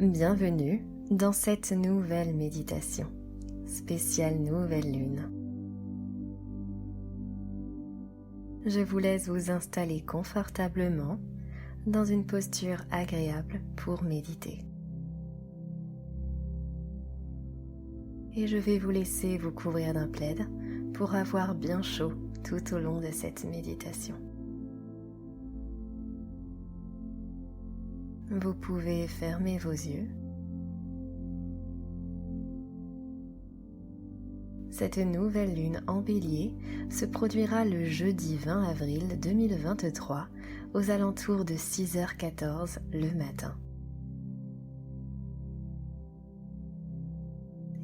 Bienvenue dans cette nouvelle méditation, spéciale nouvelle lune. Je vous laisse vous installer confortablement dans une posture agréable pour méditer. Et je vais vous laisser vous couvrir d'un plaid pour avoir bien chaud tout au long de cette méditation. Vous pouvez fermer vos yeux. Cette nouvelle lune en Bélier se produira le jeudi 20 avril 2023 aux alentours de 6h14 le matin.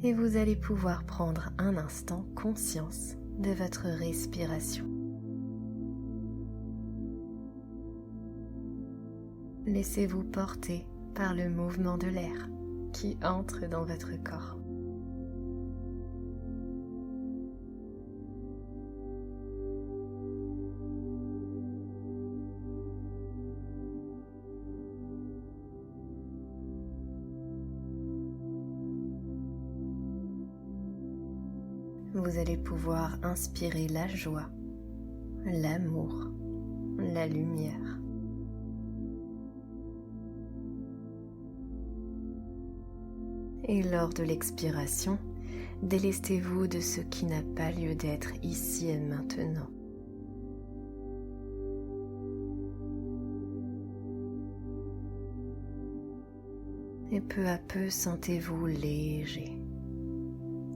Et vous allez pouvoir prendre un instant conscience de votre respiration. Laissez-vous porter par le mouvement de l'air qui entre dans votre corps. Vous allez pouvoir inspirer la joie, l'amour, la lumière. Et lors de l'expiration, délestez-vous de ce qui n'a pas lieu d'être ici et maintenant. Et peu à peu, sentez-vous léger,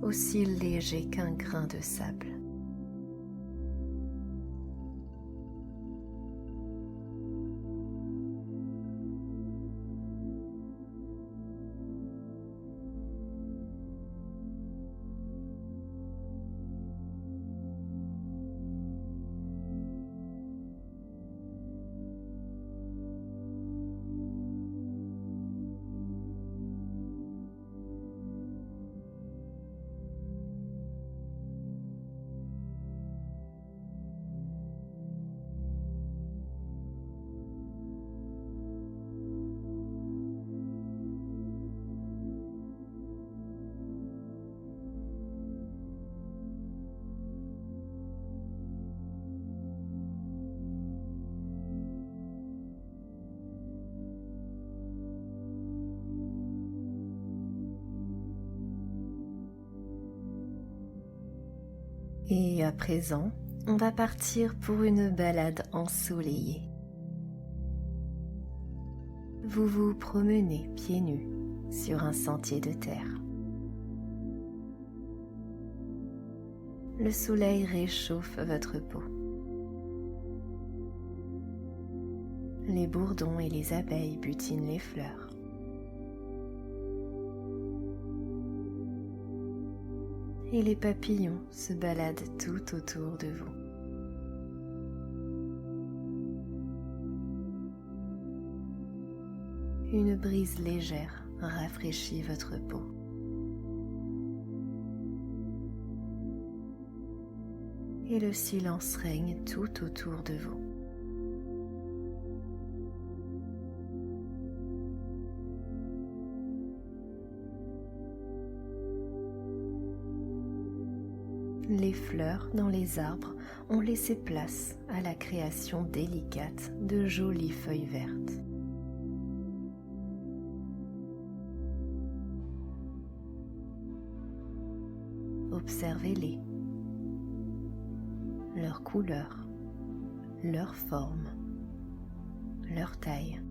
aussi léger qu'un grain de sable. Et à présent, on va partir pour une balade ensoleillée. Vous vous promenez pieds nus sur un sentier de terre. Le soleil réchauffe votre peau. Les bourdons et les abeilles butinent les fleurs. Et les papillons se baladent tout autour de vous. Une brise légère rafraîchit votre peau. Et le silence règne tout autour de vous. Les fleurs dans les arbres ont laissé place à la création délicate de jolies feuilles vertes. Observez-les, leur couleur, leur forme, leur taille.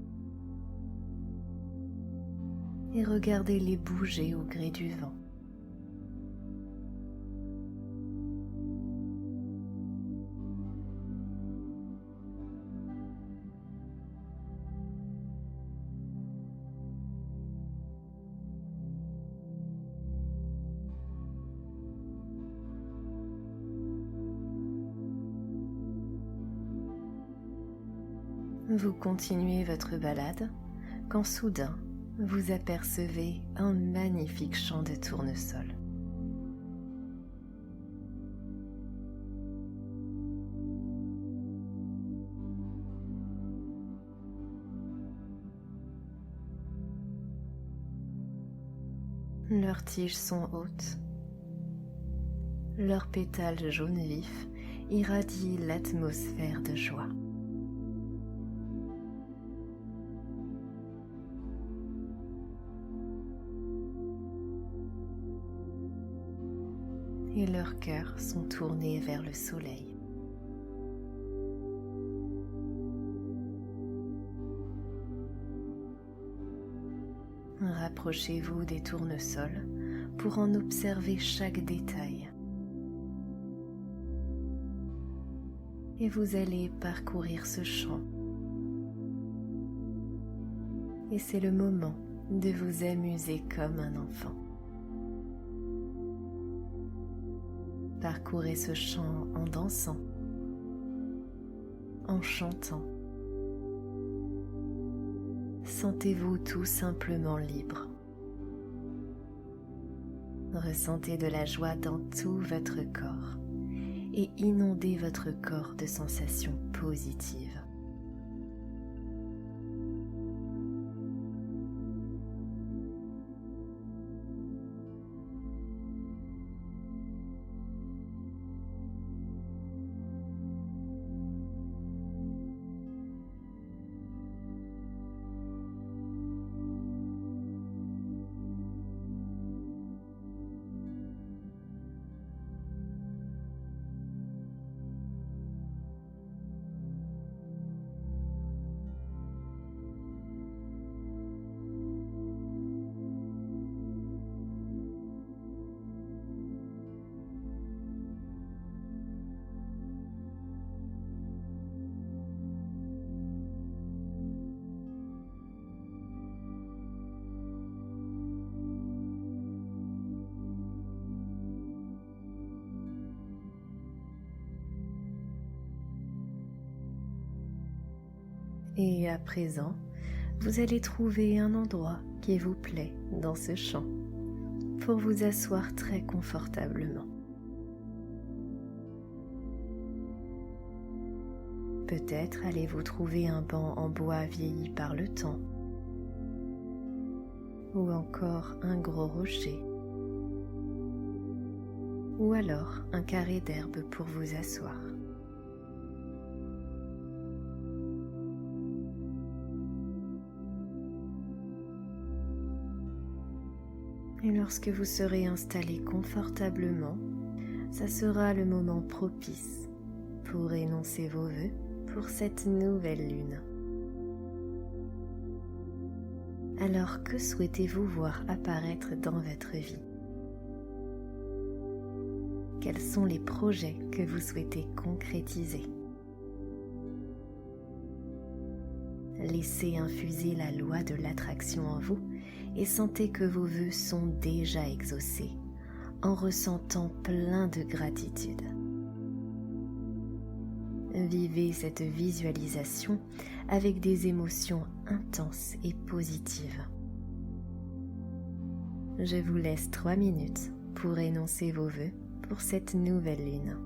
Et regardez-les bouger au gré du vent. Vous continuez votre balade quand soudain vous apercevez un magnifique champ de tournesol. Leurs tiges sont hautes. Leurs pétales jaune vif irradient l'atmosphère de joie. Et leurs cœurs sont tournés vers le soleil. Rapprochez-vous des tournesols pour en observer chaque détail. Et vous allez parcourir ce champ. Et c'est le moment de vous amuser comme un enfant. Parcourez ce champ en dansant, en chantant. Sentez-vous tout simplement libre. Ressentez de la joie dans tout votre corps et inondez votre corps de sensations positives. Et à présent, vous allez trouver un endroit qui vous plaît dans ce champ pour vous asseoir très confortablement. Peut-être allez-vous trouver un banc en bois vieilli par le temps ou encore un gros rocher ou alors un carré d'herbe pour vous asseoir. Et lorsque vous serez installé confortablement, ça sera le moment propice pour énoncer vos vœux pour cette nouvelle lune. Alors que souhaitez-vous voir apparaître dans votre vie? Quels sont les projets que vous souhaitez concrétiser? Laissez infuser la loi de l'attraction en vous et sentez que vos vœux sont déjà exaucés en ressentant plein de gratitude. Vivez cette visualisation avec des émotions intenses et positives. Je vous laisse 3 minutes pour énoncer vos vœux pour cette nouvelle lune.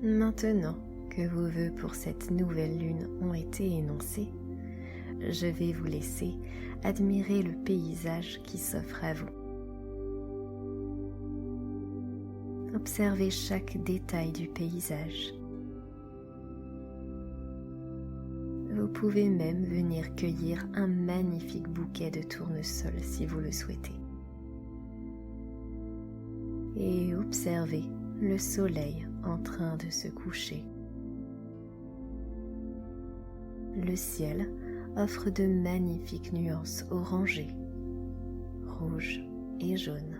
Maintenant que vos vœux pour cette nouvelle lune ont été énoncés, je vais vous laisser admirer le paysage qui s'offre à vous. Observez chaque détail du paysage. Vous pouvez même venir cueillir un magnifique bouquet de tournesol si vous le souhaitez. Et observez le soleil en train de se coucher. Le ciel offre de magnifiques nuances orangées, rouges et jaunes.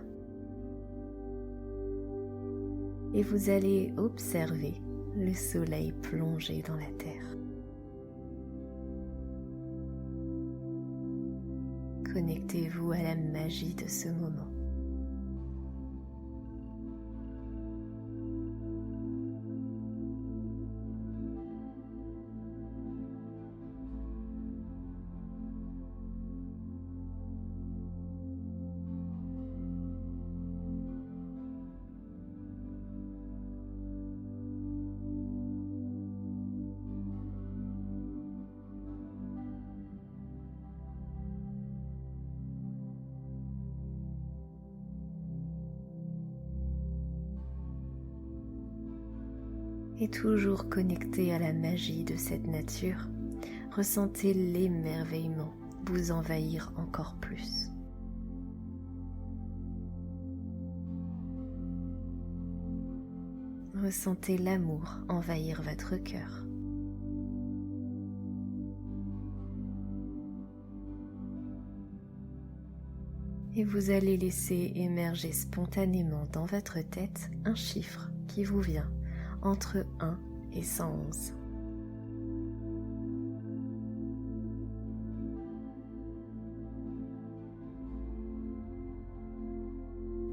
Et vous allez observer le soleil plonger dans la terre. Connectez-vous à la magie de ce moment. Et toujours connecté à la magie de cette nature, ressentez l'émerveillement vous envahir encore plus. Ressentez l'amour envahir votre cœur. Et vous allez laisser émerger spontanément dans votre tête un chiffre qui vous vient entre 1 et 111.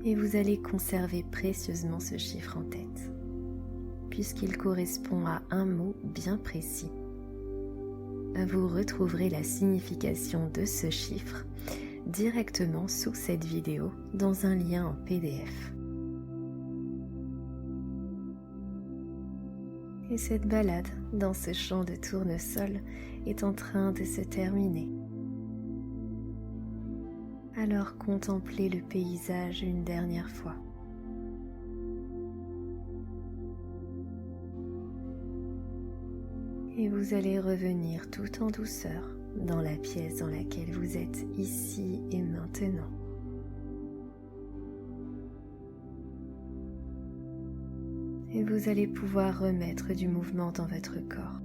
Et vous allez conserver précieusement ce chiffre en tête, puisqu'il correspond à un mot bien précis. Vous retrouverez la signification de ce chiffre directement sous cette vidéo dans un lien en PDF. Et cette balade dans ce champ de tournesol est en train de se terminer. Alors contemplez le paysage une dernière fois. Et vous allez revenir tout en douceur dans la pièce dans laquelle vous êtes ici et maintenant. Et vous allez pouvoir remettre du mouvement dans votre corps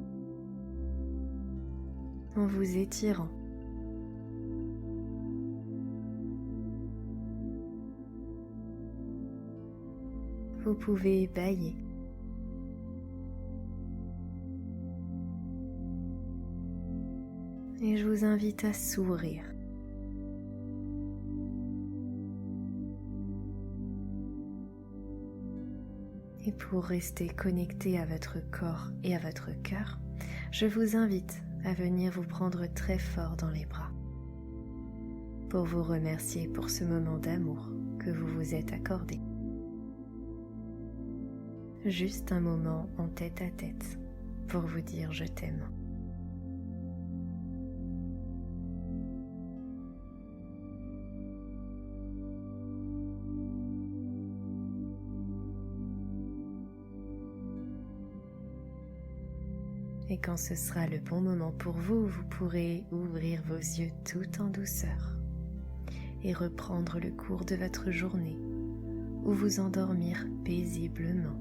en vous étirant. Vous pouvez bâiller. Et je vous invite à sourire. Et pour rester connecté à votre corps et à votre cœur, je vous invite à venir vous prendre très fort dans les bras pour vous remercier pour ce moment d'amour que vous vous êtes accordé. Juste un moment en tête à tête pour vous dire je t'aime. Et quand ce sera le bon moment pour vous, vous pourrez ouvrir vos yeux tout en douceur et reprendre le cours de votre journée ou vous endormir paisiblement.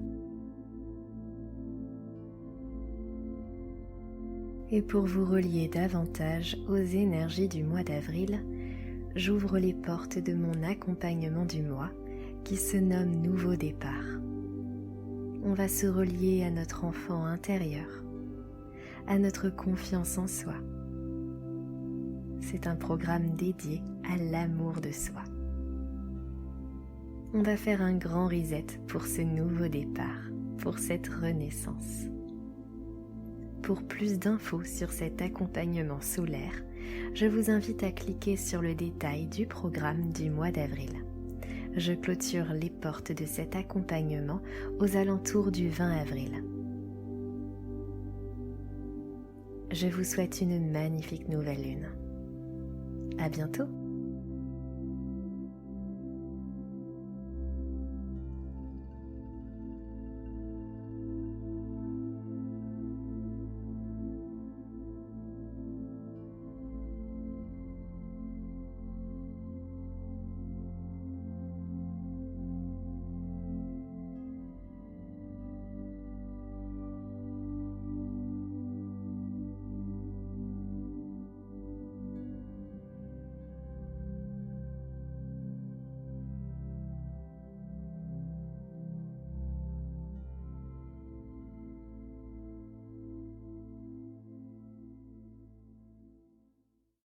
Et pour vous relier davantage aux énergies du mois d'avril, j'ouvre les portes de mon accompagnement du mois qui se nomme Nouveau Départ. On va se relier à notre enfant intérieur, à notre confiance en soi. C'est un programme dédié à l'amour de soi. On va faire un grand reset pour ce nouveau départ, pour cette renaissance. Pour plus d'infos sur cet accompagnement solaire, je vous invite à cliquer sur le détail du programme du mois d'avril. Je clôture les portes de cet accompagnement aux alentours du 20 avril. je vous souhaite une magnifique nouvelle lune. À bientôt!